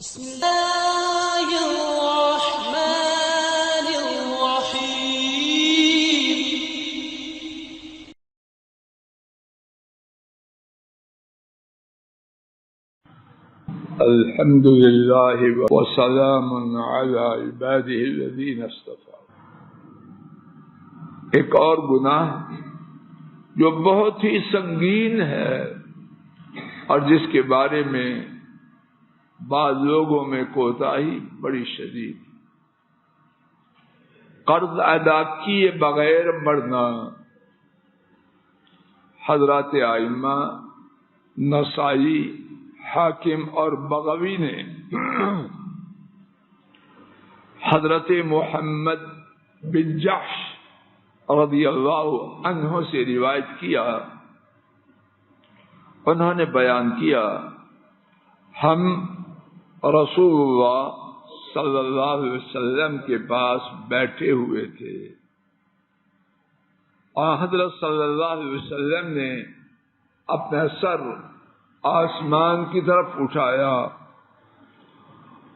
بسم الله الرحمن الرحيم. الحمد لله وسلام على عباده الذين اصطفى. ایک اور گناہ جو بہت ہی سنگین ہے اور جس کے بارے میں بعض لوگوں میں کوتاہی بڑی شدید، قرض ادا کیے بغیر مرنا. حضرات ائمہ نسائی، حاکم اور بغوی نے حضرت محمد بن جحش رضی اللہ عنہ سے روایت کیا. انہوں نے بیان کیا، ہم رسول اللہ صلی اللہ علیہ وسلم کے پاس بیٹھے ہوئے تھے اور حضرت صلی اللہ علیہ وسلم نے اپنا سر آسمان کی طرف اٹھایا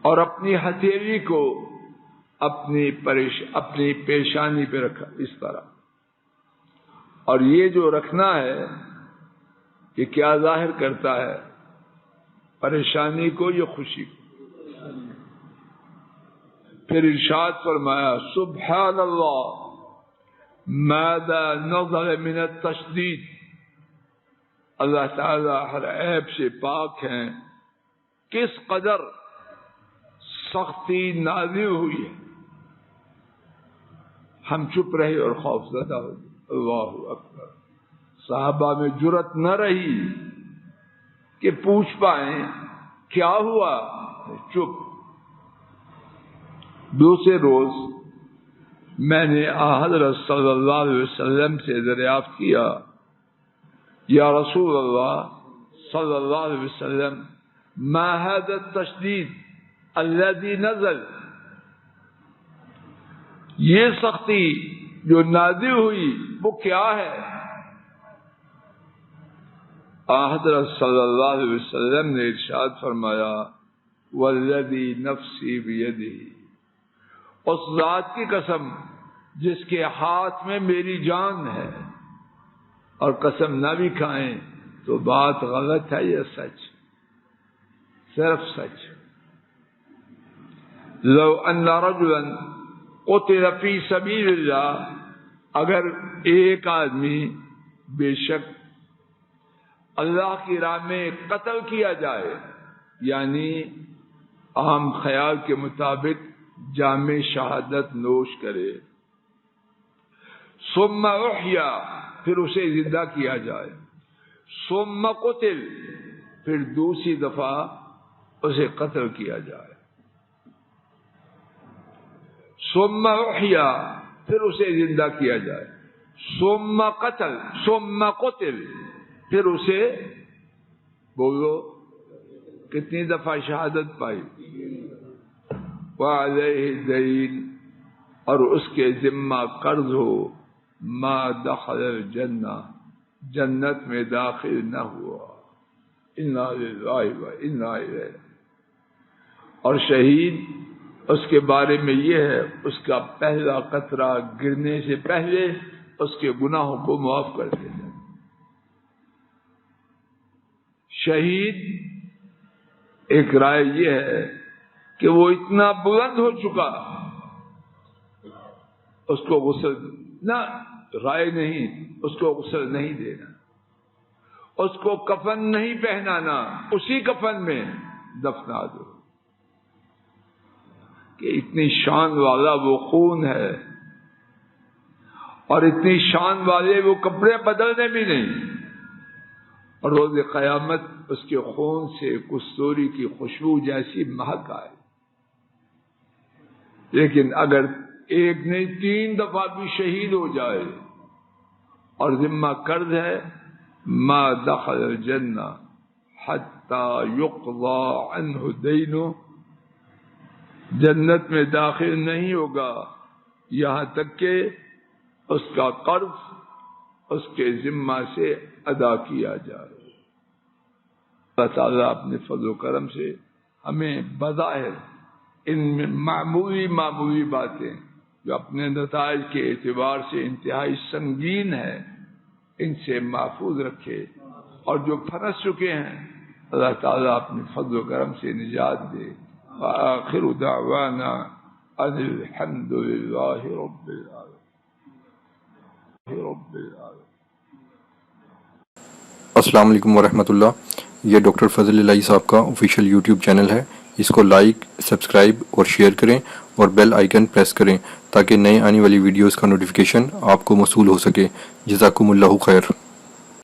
اور اپنی ہتھیلی کو اپنی پیشانی پہ رکھا اس طرح. اور یہ جو رکھنا ہے یہ کیا ظاہر کرتا ہے؟ پریشانی کو یا خوشی کو؟ پھر ارشاد فرمایا، سبحان اللہ ماذا نزل من التشدید. اللہ تعالی ہر عیب سے پاک ہیں، کس قدر سختی نازل ہوئی ہے. ہم چپ رہے اور خوف زدہ ہو گئے. اللہ اکبر. صحابہ میں جرأت نہ رہی کہ پوچھ پائیں کیا ہوا، چپ. دوسرے روز میں نے حضرت صلی اللہ علیہ وسلم سے دریافت کیا، یا رسول اللہ صلی اللہ علیہ وسلم ما هذا التشدید الذي نزل، یہ سختی جو نازل ہوئی وہ کیا ہے؟ حضرت صلی اللہ علیہ وسلم نے ارشاد فرمایا، والذی نفسی بیدہ، اس ذات کی قسم جس کے ہاتھ میں میری جان ہے. اور قسم نہ بھی کھائیں تو بات غلط ہے یا سچ؟ صرف سچ. لو ان رجلا قتل فی سبیل اللہ، اگر ایک آدمی بے شک اللہ کی راہ میں قتل کیا جائے، یعنی عام خیال کے مطابق جام شہادت نوش کرے، ثم احیا، پھر اسے زندہ کیا جائے، ثم قتل، پھر دوسری دفعہ اسے قتل کیا جائے، ثم احیا، پھر اسے زندہ کیا جائے، ثم قتل، پھر اسے بولو کتنی دفعہ شہادت پائی، وعلیہ دین، اور اس کے ذمہ قرض ہو، ما دخل الجنہ، جنت میں داخل نہ ہوا. انا للہ و انا الیہ. اور شہید اس کے بارے میں یہ ہے، اس کا پہلا قطرہ گرنے سے پہلے اس کے گناہوں کو معاف کر دیا جائے. شہید ایک رائے یہ ہے کہ وہ اتنا بلند ہو چکا، اس کو غسل نہ، رائے نہیں، اس کو غسل نہیں دینا، اس کو کفن نہیں پہنانا، اسی کفن میں دفنا دو. کہ اتنی شان والا وہ خون ہے اور اتنی شان والے وہ کپڑے بدلنے بھی نہیں، اور روز قیامت اس کے خون سے کستوری کی خوشبو جیسی مہک آئے. لیکن اگر ایک نہیں 3 دفعہ بھی شہید ہو جائے اور ذمہ قرض ہے، ما دخل الجنہ حتی یقضى عنہ دینہ، جنت میں داخل نہیں ہوگا یہاں تک کہ اس کا قرض اس کے ذمہ سے ادا کیا جائے. اللہ تعالیٰ اپنے فضل و کرم سے ہمیں بظاہر ان معمولی باتیں جو اپنے نتائج کے اعتبار سے انتہائی سنگین ہے ان سے محفوظ رکھے، اور جو پھنس چکے ہیں اللہ تعالیٰ اپنے فضل و کرم سے نجات دے۔ وآخر دعوانا ان الحمد للہ رب العالمین۔ السلام علیکم ورحمۃ اللہ۔ یہ ڈاکٹر فضل الہی صاحب کا آفیشیل یوٹیوب چینل ہے، اس کو لائک، سبسکرائب اور شیئر کریں اور بیل آئیکن پریس کریں تاکہ نئے آنے والی ویڈیوز کا نوٹیفیکیشن آپ کو موصول ہو سکے۔ جزاکم اللہ خیر۔